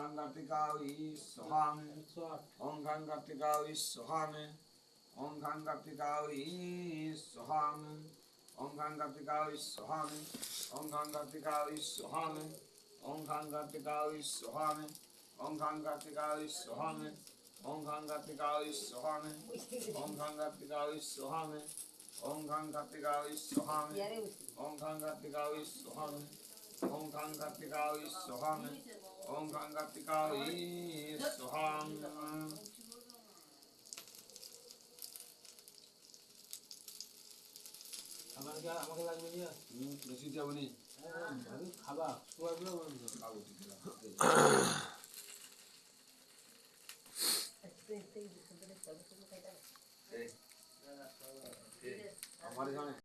Gangatikawi Swami, Om Gangatikawi Swami, Om Gangatikawi Swami, Om Gangatikawi Swami, Om Gangatikawi Swami, Om Gangatikawi Swami, Om Gangatikawi Swami, Om Gangatikawi Swami, Om Gangatikawi Swami, Om Gangatikawi Swami, Om Gangatikawi Swami, Om Gangatikawi Swami, Om Gangatikawi Swami. আমাকে লাগবে না বেশি যাবো নি আমি খাবা সোয়াগুলো খাবো আমার